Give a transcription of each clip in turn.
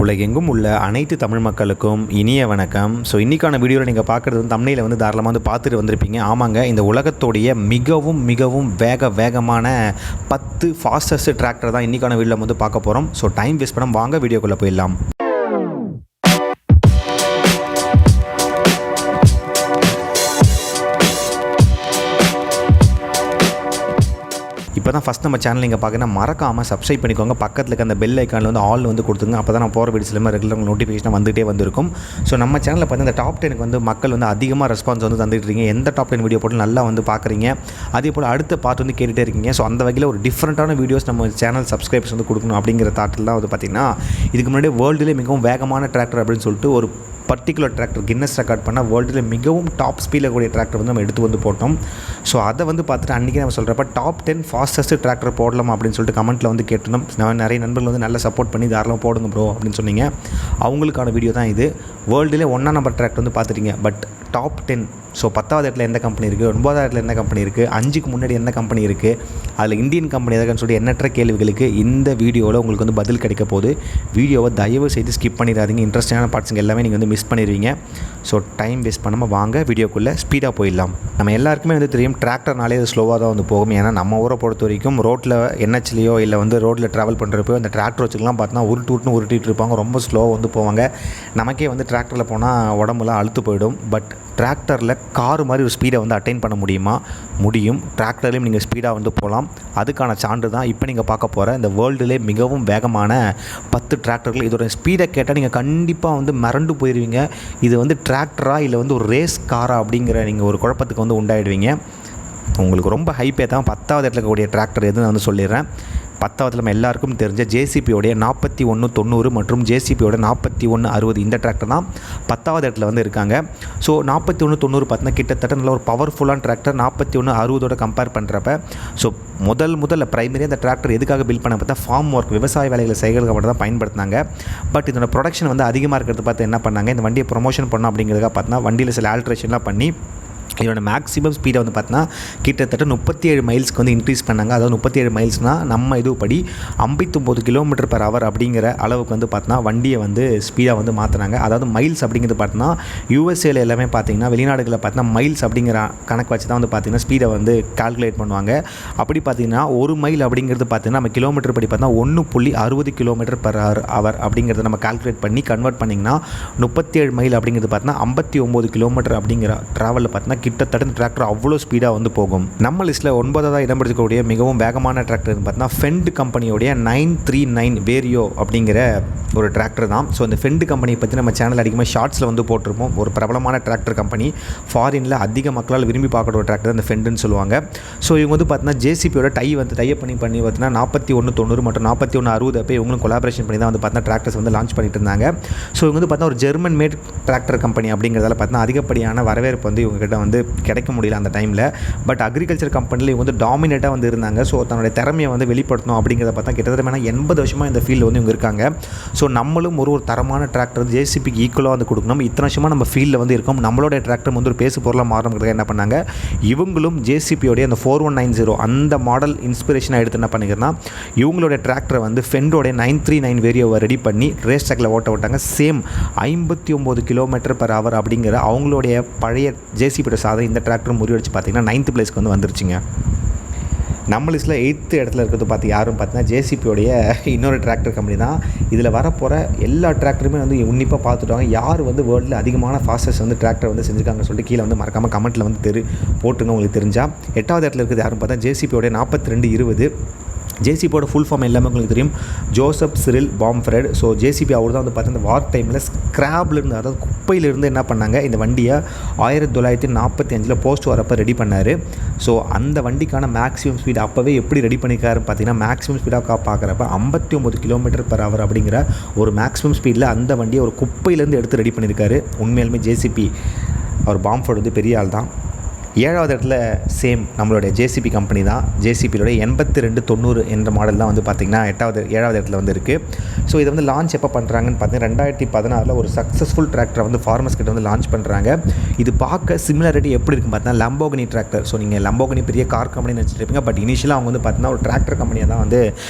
உலகெங்கும் உள்ள அனைத்து தமிழ் மக்களுக்கும் இனிய வணக்கம். ஸோ இன்றைக்கான வீடியோவில் நீங்கள் பார்க்குறது வந்து தம்ப்நெயிலை வந்து தாராளமாக வந்து பார்த்துட்டு வந்திருப்பீங்க. ஆமாங்க, இந்த உலகத்தோடைய மிகவும் வேகமான 10 ஃபாஸ்டஸ்ட் டிராக்டர் தான் இன்றைக்கான வீடியோவில் வந்து பார்க்க போகிறோம். ஸோ டைம் வேஸ்ட் பண்ணாமல் வாங்க வீடியோக்குள்ளே போயிடலாம். இப்போ தான் ஃபஸ்ட் நம்ம சேனல் நீங்கள் பார்க்கணும், மறக்காமல் சப்ஸ்கிரைப் பண்ணிக்கோங்க. பக்கத்தில் இருக்க அந்த பெல் ஐக்கானில் வந்து ஆல் வந்து கொடுத்துங்க. அப்போ தான் நான் போகிற வீடியோஸ் எல்லாமே ரெகுலர் நோட்டிஃபிகேஷன் வந்துகிட்டே வந்திருக்கும். ஸோ நம்ம சேனலில் பார்த்து இந்த டாப் 10க்கு வந்து மக்கள் வந்து அதிகமாக ரெஸ்பான்ஸ் வந்து தந்துட்டுருக்கீங்க. எந்த டாப் 10 வீடியோ போட்டு நல்லா வந்து பார்க்குறீங்க. அதே போல் அடுத்த பார்ட் வந்து கேட்டுகிட்டே இருக்கீங்க. ஸோ அந்த வகையில் ஒரு டிஃப்ரெண்ட்டான வீடியோஸ் நம்ம சேனல் சப்ஸ்கிரைபர்ஸ் வந்து கொடுக்கணும் அப்படிங்கிற தாட்டில் தான் வந்து பார்த்திங்கன்னா, இதுக்கு முன்னாடி வேர்ல்டுலேயே மிகவும் வேகமான டிராக்டர் அப்படின்னு சொல்லிட்டு ஒரு பர்டிகுலர் டிராக்டர் கின்னஸ் ரெக்கார்ட் பண்ணால் வேர்ல்டில் மிகவும் டாப் ஸ்பீடில் கூடிய டிராக்டர் வந்து நம்ம எடுத்து வந்து போட்டோம். ஸோ அதை வந்து பார்த்துட்டு அன்றைக்கி நம்ம சொல்கிறப்ப டாப் 10 ஃபாஸ்டஸ்ட் டிராக்டர் போடலாமா அப்படின்னு சொல்லிட்டு கமெண்ட்டில் வந்து கேட்டிருந்தோம். நான் நிறைய நண்பர்கள் வந்து நல்லா சப்போர்ட் பண்ணி தாராளமாக போடுங்க ப்ரோ அப்படின்னு சொன்னீங்க. அவங்களுக்கான வீடியோ தான் இது. வேர்ல்டிலே 1ஆம் நம்பர் டிராக்டர் வந்து பார்த்துட்டீங்க. பட் டாப் 10, ஸோ 10வது இடத்துல எந்த கம்பெனி இருக்குது, 9வது இடத்துல எந்த கம்பெனி இருக்குது, 5க்கு முன்னாடி எந்த கம்பெனி இருக்குது, அதில் இந்தியன் கம்பெனி எதான்னு சொல்லிட்டு எண்ணற்ற கேள்விகளுக்கு இந்த வீடியோவில் உங்களுக்கு வந்து பதில் கிடைக்க போகுது. வீடியோவை தயவு செய்து ஸ்கிப் பண்ணிடாதீங்க. இன்ட்ரெஸ்டிங்கான பார்ட்ஸுங்க எல்லாமே நீங்கள் வந்து மிஸ் பண்ணிடுவீங்க. ஸோ டைம் வேஸ்ட் பண்ணாமல் வாங்க வீடியோக்குள்ளே ஸ்பீடாக போயிடலாம். நம்ம எல்லாருக்குமே வந்து தெரியும், டிராக்டர்னாலே அது ஸ்லோவாக தான் வந்து போகும். ஏன்னா நம்ம ஊரை பொறுத்த வரைக்கும் ரோட்டில் என்ஹெச்லையோ இல்லை வந்து ரோட்டில் ட்ராவல் பண்ணுறப்போ அந்த டிராக்டர் வச்சுக்கலாம் பார்த்தா உருட்டிட்டு இருப்பாங்க. ரொம்ப ஸ்லோவாக வந்து போவாங்க. நமக்கே வந்து டிராக்டரில் போனால் உடம்புலாம் அழுத்து போயிடும். பட் டிராக்டரில் கார் மாதிரி ஒரு ஸ்பீடை வந்து அட்டைன் பண்ண முடியுமா? முடியும். டிராக்டர்லேயும் நீங்கள் ஸ்பீடாக வந்து போகலாம். அதுக்கான சான்று தான் இப்போ நீங்கள் பார்க்க போகிற இந்த வேர்ல்டுலே மிகவும் வேகமான 10 டிராக்டர்கள். இதோட ஸ்பீடை கேட்டால் நீங்கள் கண்டிப்பாக வந்து மறண்டு போயிடுவீங்க. இது வந்து டிராக்டரா இல்லை வந்து ஒரு ரேஸ் காரா அப்படிங்கிற நீங்கள் ஒரு குழப்பத்துக்கு வந்து உண்டாயிடுவீங்க. உங்களுக்கு ரொம்ப ஹைப்பே தான். 10வது இடத்துல இருக்கக்கூடிய டிராக்டர் எதுன்னு நான் வந்து சொல்லிடுறேன். 10வதுல நம்ம எல்லாருக்கும் தெரிஞ்ச ஜேசிபியோடைய 4190 மற்றும் ஜேசிபியோட 4160 இந்த டிராக்டர் தான் 10வது இடத்துல வந்து இருக்காங்க. ஸோ 4190 பார்த்தீங்கன்னா கிட்டத்தட்ட நல்ல ஒரு பவர்ஃபுல்லான டிராக்டர். 4160ஓட கம்பேர் பண்ணுறப்ப ஸோ முதல்ல ப்ரைமரியாக இந்த டிராக்டர் எதுக்காக பில்ட் பண்ண பார்த்தா ஃபார்ம் ஒர்க், விவசாய வேலைகளை செய்கிறதுக்கு மட்டும் தான் பயன்படுத்தினாங்க. பட் இதோட ப்ரொடக்ஷன் வந்து அதிகமாக இருக்கிறது பார்த்து என்ன பண்ணாங்க, இந்த வண்டியை ப்ரொமோஷன் பண்ணோம் அப்படிங்கிறதுக்காக பார்த்தீங்கன்னா வண்டியில் சில ஆல்ட்ரேஷன்லாம் பண்ணி இதோட மேக்ஸிமம் ஸ்பீடை வந்து பார்த்தீங்கன்னா கிட்டத்தட்ட 37 மைல்ஸ்க்கு வந்து இன்க்ரீஸ் பண்ணாங்க. அதாவது 37 மைல்ஸ்னால் நம்ம இதுபடி 59 km/h அப்படிங்கிற அளவுக்கு வந்து பார்த்தீங்கன்னா வண்டியை வந்து ஸ்பீடாக வந்து மாற்றினாங்க. அதாவது மைல்ஸ் அப்படிங்கிறது பார்த்தீங்கன்னா யூஎஸ்ஏல எல்லாமே பார்த்தீங்கன்னா வெளிநாடுகளில் பார்த்தீங்கன்னா மைல்ஸ் அப்படிங்கிற கணக்கு வச்சு தான் வந்து பார்த்தீங்கன்னா ஸ்பீடை வந்து கால்குலேட் பண்ணுவாங்க. அப்படி பார்த்தீங்கன்னா ஒரு மைல் அப்படிங்கிறது பார்த்தீங்கன்னா நம்ம கிலோமீட்டர் படி பார்த்தீங்கன்னா 1.60 km/h அப்படிங்கிறத நம்ம கால்குலேட் பண்ணி கன்வெர்ட் பண்ணிங்கன்னா 37 மைல் அப்படிங்கிறது பார்த்தீங்கன்னா 59 km அப்படிங்கிற ட்ராவலில் பார்த்தீங்கன்னா கிட்டத்தட்ட டிராக்டர் அவ்வளோ ஸ்பீடாக வந்து போகும். நம்ம லிஸ்ட்டில் 9வது இடம் பிடிக்கக்கூடிய மிகவும் வேகமான டிராக்டர் பார்த்தீங்கன்னா ஃபெண்ட் கம்பெனியோடைய 939 வேரியோ அப்படிங்கிற ஒரு டிராக்டர் தான். ஸோ இந்த ஃபெண்ட் கம்பெனியை பற்றி நம்ம சேனல் அதிகமாக ஷார்ட்ஸில் வந்து போட்டிருப்போம். ஒரு பிரபலமான டிராக்டர் கம்பெனி, ஃபாரினில் அதிக மக்களால் விரும்பி பார்க்குற ஒரு டிராக்டர் அந்த ஃபெண்டுன்னு சொல்லுவாங்க. ஸோ இவங்க வந்து பார்த்தீங்கன்னா ஜேசிபியோட டைப் பண்ணி பார்த்தீங்கன்னா 4190 மற்றும் 4160 அப்போ இவங்களும் கொலாபரேஷன் பண்ணி தான் வந்து பார்த்தீங்கன்னா டிராக்டர்ஸ் வந்து லான்ச் பண்ணிட்டு இருந்தாங்க. ஸோ இவங்க வந்து பார்த்தீங்கன்னா ஒரு ஜெர்மன் மேட் டிராக்டர் கம்பெனி அப்படிங்கிறதால பார்த்தீங்கன்னா அதிகப்படியான வரவேற்பு வந்து இவங்ககிட்ட வந்து கிடைக்க முடியல அந்த டைமில். பட் அக்ரிகல்ச்சர் கம்பெனியில் இவங்க வந்து டாமினேட்டாக வந்து இருந்தாங்க. ஸோ தன்னுடைய திறமையை வந்து வெளிப்படுத்தணும் அப்படிங்கிறத பார்த்தா கிட்டத்தட்ட 80 வருஷமாக இந்த ஃபீல்டில் வந்து இவங்க இருக்காங்க. ஸோ நம்மளும் ஒரு தரமான டிராக்டர் ஜேசிபிக்கு ஈக்குவலாக வந்து கொடுக்கணும். இத்தனை வருஷமாக நம்ம ஃபீல்டில் வந்து இருக்கோம். நம்மளோட டிராக்டர் வந்து ஒரு பேசு பொருளாக மாறணுங்கிறதுக்கு என்ன பண்ணாங்க, இவங்களும் ஜேசிபியோடைய அந்த 4190 அந்த மாடல் இன்ஸ்பிரேஷனாக எடுத்து என்ன பண்ணிக்கிறேன்னா இவங்களோட டிராக்டரை வந்து ஃபெண்டோடைய 939 வேரியோவை ரெடி பண்ணி ரேஸ் ட்ராக்கில் ஓட்ட விட்டாங்க. சேம் 59 km/h அப்படிங்கிற அவங்களுடைய பழைய ஜேசிபியோட சாதனை இந்த டிராக்டர் முறியடிச்சு பார்த்தீங்கன்னா 9th பிளேஸ்க்கு வந்து வந்துருச்சுங்க. நம்ம லிஸ்ட்டில் 8th இடத்துல இருக்கிறது பார்த்து யாரும் பார்த்தீங்கன்னா ஜேசிபியோடைய இன்னொரு டிராக்டர் கம்பெனி தான். இதில் வரப்போகிற எல்லா டிராக்டருமே வந்து உன்னிப்பாக பார்த்துட்டாங்க. யார் வந்து வேர்ல்டில் அதிகமான ஃபாஸ்டஸ்ட் வந்து டிராக்டர் வந்து செஞ்சுருக்காங்கன்னு சொல்லிட்டு கீழே வந்து மறக்காமல் கமெண்ட்டில் வந்து போட்டுங்க உங்களுக்கு தெரிஞ்சால். 8வது இடத்துல இருக்கிறது யாரும் பார்த்தா ஜேசிபியோடைய 4220. ஜேசிபியோட ஃபுல் ஃபார்ம் எல்லாமே உங்களுக்கு தெரியும், Joseph Cyril Bamford. So JCB அவர் தான் வந்து பார்த்தீங்கன்னா வார் டைமில் ஸ்க்ராப்லேருந்து, அதாவது குப்பையிலிருந்து என்ன பண்ணாங்க, இந்த வண்டியை 1945 போஸ்ட் வரப்போ ரெடி பண்ணார். ஸோ அந்த வண்டிக்கான மேக்ஸிமம் ஸ்பீட் அப்போவே எப்படி ரெடி பண்ணியிருக்காருன்னு பார்த்தீங்கன்னா மேக்ஸிமம் ஸ்பீடாக பார்க்குறப்ப 59 km/h அப்படிங்கிற ஒரு மேக்ஸிமம் ஸ்பீடில் அந்த வண்டியை ஒரு குப்பையிலேருந்து எடுத்து ரெடி பண்ணியிருக்காரு. உண்மையாலுமே ஜேசிபி அவர் பாம்ஃப்ரெட் வந்து பெரிய ஆள் தான். 7வது இடத்துல சேம் நம்மளுடைய ஜேசிபி கம்பெனி தான். ஜேசிபியோட 8290 என்ற மாடல் தான் வந்து பார்த்திங்கன்னா 7வது இடத்துல வந்து இருக்குது. ஸோ இதை வந்து லான்ச் எப்போ பண்ணுறாங்கன்னு பார்த்தீங்கன்னா 2016 ஒரு சக்ஸஸ்ஃபுல் டிராக்டரை வந்து ஃபார்மர்ஸ் கிட்ட வந்து லான்ச் பண்ணுறாங்க. இது பார்க்க சிமிலாரிட்டி எப்படி இருக்குன்னு பார்த்தீங்கன்னா லம்போகினி டிராக்டர். ஸோ நீங்கள் லம்போகினி பெரிய கார் கம்பெனி வச்சுருப்பீங்க. பட் இனிஷியலாக அவங்க வந்து பார்த்தீங்கன்னா ஒரு டிராக்டர் கம்பெனியாக தான் வந்து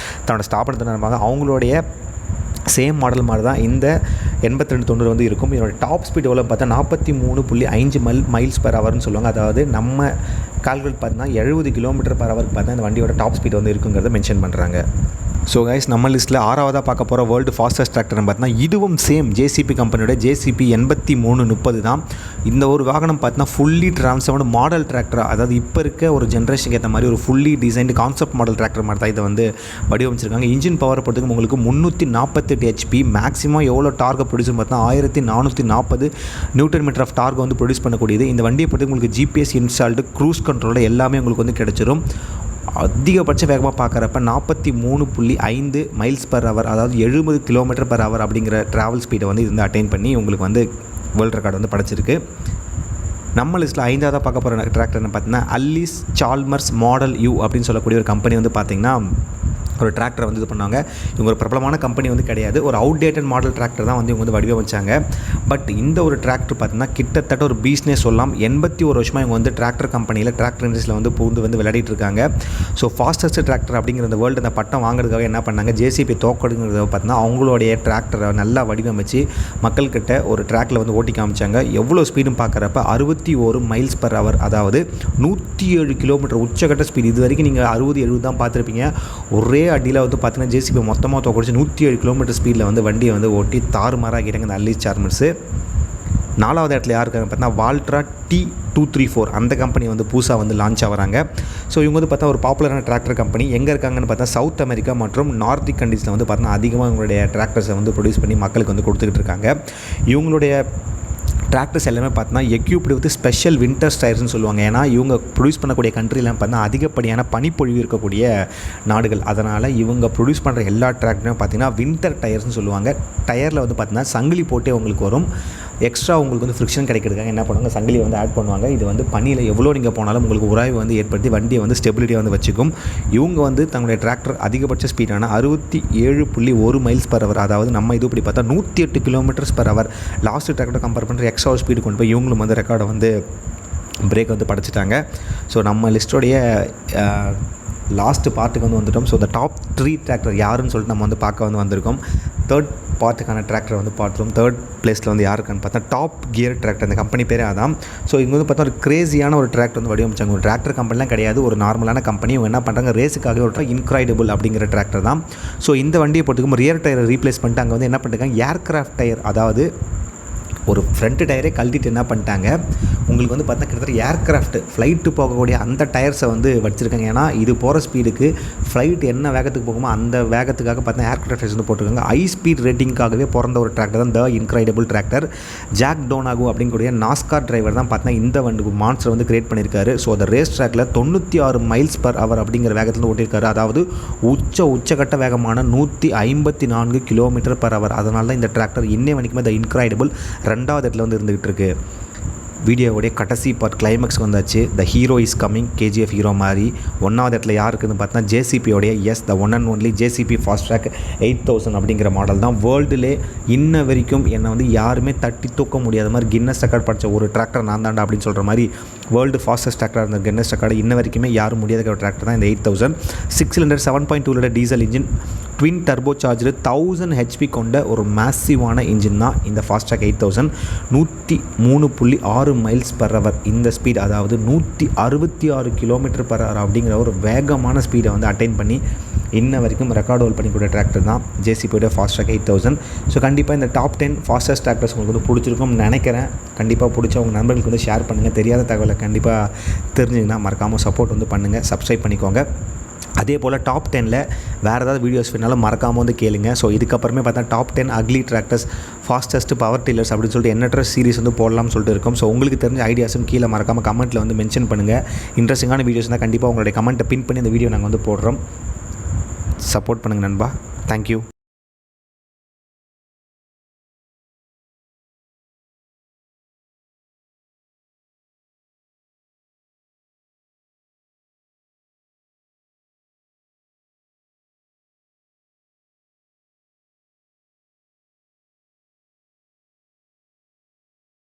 தன்னோட ஸ்தாபனத்தை நடப்பாங்க. அவங்களுடைய சேம் மாடல் மாதிரி தான் இந்த 8290 வந்து இருக்கும். இதோட டாப் ஸ்பீட் எவ்வளோ பார்த்தா 43.5 மைல்ஸ் பெர் ஹவர்னு சொல்லுவாங்க. அதாவது நம்ம கால்குலேட் பார்த்தா 70 கிலோமீட்டர் பர் ஹவருக்கு பார்த்தா இந்த வண்டியோட டாப் ஸ்பீட் வந்து இருக்குங்கிறத மென்ஷன் பண்ணுறாங்க. ஸோ கைஸ், நம்ம லிஸ்ட்டில் 6வதாக பார்க்க போகிற வேர்ல்டு ஃபாஸ்டஸ்ட் டிராக்டர்னு பார்த்தீங்கன்னா இதுவும் சேம் ஜேசிபி கம்பெனியோட JCP 8330 தான். இந்த ஒரு வாகனம் பார்த்தீங்கன்னா ஃபுல்லி டிரான்ஸ்ஃபார்ம்டு மாடல் டிராக்டர், அதாவது இப்போ இருக்க ஒரு ஜென்ரேஷனுக்கு ஏற்ற மாதிரி ஒரு fully designed concept model tractor மாதிரி தான் இதை வந்து வடிவமைச்சிருக்காங்க. இன்ஜின் பவர் பொறுத்துக்கு உங்களுக்கு 348 HP, மேக்ஸிமம் எவ்வளோ டார்கை ப்ரொடியூஸ் பார்த்தா 1440 நியூட்டன் மீட்டர் ஆஃப் டார்க் வந்து ப்ரொடியூஸ் பண்ணக்கூடியது. இந்த வண்டியை பொறுத்து உங்களுக்கு GPS இன்ஸ்டால்டு, க்ரூஸ் கண்ட்ரோலில் எல்லாமே உங்களுக்கு வந்து கிடச்சிரும். அதிகபட்ச வேகமாக பார்க்குறப்ப 43.5 மைல்ஸ் பர் ஹவர், அதாவது 70 கிலோமீட்டர் பர் ஹவர் அப்படிங்கிற ட்ராவல் ஸ்பீடை வந்து இது வந்து அட்டைன் பண்ணி உங்களுக்கு வந்து வேர்ல்டு ரெக்கார்டு வந்து படைச்சிருக்கு. நம்ம லிஸ்ட்டில் 5வதாக பார்க்க போகிற டிராக்டர்னு பார்த்தீங்கன்னா அல்லிஸ் சால்மர்ஸ் மாடல் யூ அப்படின்னு சொல்லக்கூடிய ஒரு கம்பெனி வந்து பார்த்திங்கன்னா ஒரு டிராக்டரை வந்து இது பண்ணாங்க. இவங்க ஒரு பிரபலமான கம்பெனி வந்து கிடையாது, ஒரு அவுடேட்டட் மாடல் டிராக்டர் தான் வந்து இவங்க வந்து வடிவமைச்சாங்க. பட் இந்த ஒரு டிராக்டர் பார்த்தீங்கன்னா கிட்டத்தட்ட ஒரு பிஸ்னஸ் சொல்லலாம். 81 வருஷமாக இவங்க வந்து டிராக்டர் கம்பெனியில் டிராக்டர் இண்டஸ்ட்ரியில் வந்து பூந்து வந்து விளையாடிட்டு இருக்காங்க. ஸோ ஃபாஸ்டஸ்ட் டிராக்டர் அப்படிங்கிற இந்த வேர்ல்டு அந்த பட்டம் வாங்குறதுக்காக என்ன பண்ணாங்க, JCP தோக்கடுங்கிறத பார்த்தீங்கன்னா அவங்களுடைய டிராக்டரை நல்லா வடிவமைச்சு மக்கள்கிட்ட ஒரு ட்ராக்கில் வந்து ஓட்டி காமிச்சாங்க. எவ்வளோ ஸ்பீடும் பார்க்குறப்ப 61 மைல்ஸ் பர் ஹவர், அதாவது 107 கிலோமீட்டர் உச்சகட்ட ஸ்பீடு. இது வரைக்கும் நீங்கள் 60-70 தான் பார்த்துருப்பீங்க. ஒரே அடியில் வந்து பார்த்தீங்கன்னா JCP மொத்தமாக தோக்கடிச்சு 107 கிலோமீட்டர் ஸ்பீடில் வந்து வண்டியை வந்து ஓட்டி தாறுமாறாகிட்டாங்க இந்த அல்லிஸ் சால்மர்ஸு. 4வது இடத்துல யார் இருக்காங்க பார்த்தீங்கன்னா வால்ட்ரா T234, அந்த கம்பெனி வந்து புதுசாக வந்து லான்ச் ஆகிறாங்க. ஸோ இவங்க வந்து பார்த்தா ஒரு பாப்புலரான டிராக்டர் கம்பெனி. எங்கே இருக்காங்கன்னு பார்த்தா சவுத் அமெரிக்கா மற்றும் நார்த்திக் கண்ட்ரீஸில் வந்து பார்த்தீங்கன்னா அதிகமாக இவங்களுடைய டிராக்டர்ஸை வந்து ப்ரொடியூஸ் பண்ணி மக்களுக்கு வந்து கொடுத்துக்கிட்டு இருக்காங்க. இவங்களுடைய டிராக்டர்ஸ் எல்லாமே பார்த்தீங்கன்னா எக்யூப்டு வித் ஸ்பெஷல் வின்டர் டயர்ஸ்னு சொல்லுவாங்க. ஏன்னா இவங்க ப்ரொடியூஸ் பண்ணக்கூடிய கண்ட்ரிலாம் பார்த்தீங்கன்னா அதிகப்படியான பனிப்பொழிவு இருக்கக்கூடிய நாடுகள். அதனால் இவங்க ப்ரொடியூஸ் பண்ணுற எல்லா டிராக்டரும் பார்த்தீங்கன்னா வின்டர் டயர்ஸ்னு சொல்லுவாங்க. டயரில் வந்து பார்த்தீங்கன்னா சங்கிலி போட்டே உங்களுக்கு வரும். எக்ஸ்ட்ரா உங்களுக்கு வந்து ஃப்ரிக்ஷன் கிடைக்கிறதுக்காக என்ன பண்ணுவாங்க, சங்கிலியை வந்து ஆட் பண்ணுவாங்க. இது வந்து பனியில் எவ்வளோ நீங்கள் போனாலும் உங்களுக்கு உராய்வு வந்து ஏற்படுத்தி வண்டியை வந்து ஸ்டெபிலிட்டியாக வந்து வச்சுக்கும். இவங்க வந்து தங்களுடைய டிராக்டர் அதிகபட்ச ஸ்பீடான 67.1 மைல்ஸ் பர் ஹவர், அதாவது நம்ம இது இப்படி பார்த்தா 108 kilometres per hour last tractor compare பண்ணுற எக்ஸ்ட்ரா ஸ்பீடு கொண்டு போய் இவங்களும் வந்து ரெக்கார்டை வந்து பிரேக் வந்து படைச்சிட்டாங்க. ஸோ நம்ம லிஸ்ட்டோடைய லாஸ்ட்டு பார்ட்டுக்கு வந்து வந்துட்டோம். ஸோ இந்த டாப் 3 டிராக்டர் யாருன்னு சொல்லிட்டு நம்ம வந்து பார்க்க வந்து வந்திருக்கோம். 3rd பார்ட்டுக்கான டிராக்டர் வந்து பார்த்துருவோம். 3rd பிளேஸில் வந்து யாருக்குன்னு பார்த்தா டாப் கியர் டிராக்டர், அந்த கம்பெனி பேரே அதான். ஸோ இங்கே வந்து பார்த்தா ஒரு கிரேசியான ஒரு டிராக்டர் வந்து வடிவமைச்சாங்க. ஒரு டிராக்டர் கம்பெனிலாம் கிடையாது, ஒரு நார்மலான கம்பெனி. இவங்க என்ன பண்ணுறாங்க, ரேஸுக்காக ஒரு இன்க்ரைடபிள் அப்படிங்கிற டிராக்டர் தான். ஸோ இந்த வண்டியை போட்டுக்கும் ரியர் டயரை ரீப்ளேஸ் பண்ணிட்டு அங்கே வந்து என்ன பண்ணிட்டாங்க, ஏர்க்ராஃப்ட் டயர், அதாவது ஒரு ஃப்ரண்ட் டயரே கழட்டிட்டு என்ன பண்ணிட்டாங்க, உங்களுக்கு வந்து பார்த்தா கிட்டத்தட்ட ஏர்க்ராஃப்ட் ஃப்ளைட்டு போகக்கூடிய அந்த டயர்ஸை வந்து வச்சுருக்காங்க. ஏன்னா இது போகிற ஸ்பீடுக்கு ஃப்ளைட் என்ன வேகத்துக்கு போகுமோ அந்த வேகத்துக்காக பார்த்தா ஏர்க்ராஃப்ட் டயர்ஸ் வந்து போட்டிருக்காங்க. ஹை ஸ்பீட் ரேட்டிங்காகவே பிறந்த ஒரு டிராக்டர் தான் த இன்க்ரைடபிள் டிராக்டர். ஜாக் டோனாகோ அப்படிங்கக்கூடிய நாஸ்கார் டிரைவர் தான் பார்த்தா இந்த வண்டி மான்ஸ்டர் வந்து கிரியேட் பண்ணியிருக்காரு. ஸோ அந்த ரேஸ் ட்ராக்கில் 96 மைல்ஸ் பர் ஹவர் அப்படிங்கிற வேகத்தில் ஓட்டியிருக்காரு. அதாவது உச்சகட்ட வேகமான 154 கிலோமீட்டர் பர் ஹவர். அதனால தான் இந்த டிராக்டர் இன்னே வரைக்குமே த இன்க்ரைடபிள் 2வது இடத்துல வந்து இருந்துகிட்டு இருக்கு. வீடியோவுடைய கடைசி பார்ட் கிளைமேக்ஸ் வந்தாச்சு. The hero is coming, KGF hero மாதிரி. 1வது இடத்துல யார் இருக்குதுன்னு பார்த்தா JCPயோடைய the one and only JCP fast track 8000 அப்படிங்கிற மாடல் தான். வேர்ல்டுலே இன்ன வரைக்கும் என்னை வந்து யாருமே தட்டி தூக்க முடியாத மாதிரி கின்னஸ் ரெக்கார்ட் படித்த ஒரு டிராக்டர் நான் தாண்டா அப்படின்னு சொல்கிற மாதிரி வேர்ல்டு ஃபாஸ்டஸ்ட் டிராக்டர் இருந்த கின்னஸ் ரெக்கார்டு இன்ன வரைக்குமே யாரும் முடியாத ஒரு டிராக்டர் தான் இந்த 8000. 6 cylinder 7.2 litre diesel engine, twin turbo charger, 1000 HP கொண்ட ஒரு மேசிவான இன்ஜின் தான் இந்த ஃபாஸ்ட்ராக் 8000. 103.6 மைல்ஸ் பர் ஹவர் இந்த ஸ்பீட், அதாவது 166 கிலோமீட்டர் பர் ஹவர் அப்படிங்கிற ஒரு வேகமான ஸ்பீடை வந்து அட்டைன் பண்ணி இன்ன வரைக்கும் ரெக்கார்டு ஹோல்ட் பண்ணிக்கூடிய டிராக்டர் தான் JCPயோட ஃபாஸ்ட்ராக் 8000. ஸோ கண்டிப்பாக இந்த டாப் 10 ஃபாஸ்டஸ்ட் டிராக்டர்ஸ் உங்களுக்கு வந்து பிடிச்சிருக்கும்னு நினைக்கிறேன். கண்டிப்பாக பிடிச்ச உங்கள் நண்பர்களுக்கு வந்து ஷேர் பண்ணுங்கள். தெரியாத தகவலை கண்டிப்பாக தெரிஞ்சுங்கன்னா மறக்காமல் சப்போர்ட் வந்து பண்ணுங்கள், சப்ஸ்கிரைப் பண்ணிக்கோங்க. அதே போல் டாப் 10ல் வேறு ஏதாவது வீடியோஸ் வேணாலும் மறக்காமல் வந்து கேளுங்க. ஸோ இதுக்கப்புறமே பார்த்தா top 10 ugly tractors, fastest power tillers அப்படின்னு சொல்லிட்டு எண்ணற்ற சீரிஸ் வந்து போடலாம்னு சொல்லிட்டு இருக்கும். ஸோ உங்களுக்கு தெரிஞ்ச ஐடியாஸும் கீழே மறக்காமல் கமெண்ட்டில் வந்து மென்ஷன் பண்ணுங்கள். இன்ட்ரெஸ்டிங்கான வீடியோஸ் தான் கண்டிப்பாக உங்களுடைய கமெண்ட்டை பின் பண்ணி இந்த வீடியோ நாங்கள் வந்து போடுறோம். சப்போர்ட் பண்ணுங்கள் நண்பா. தேங்க்யூ.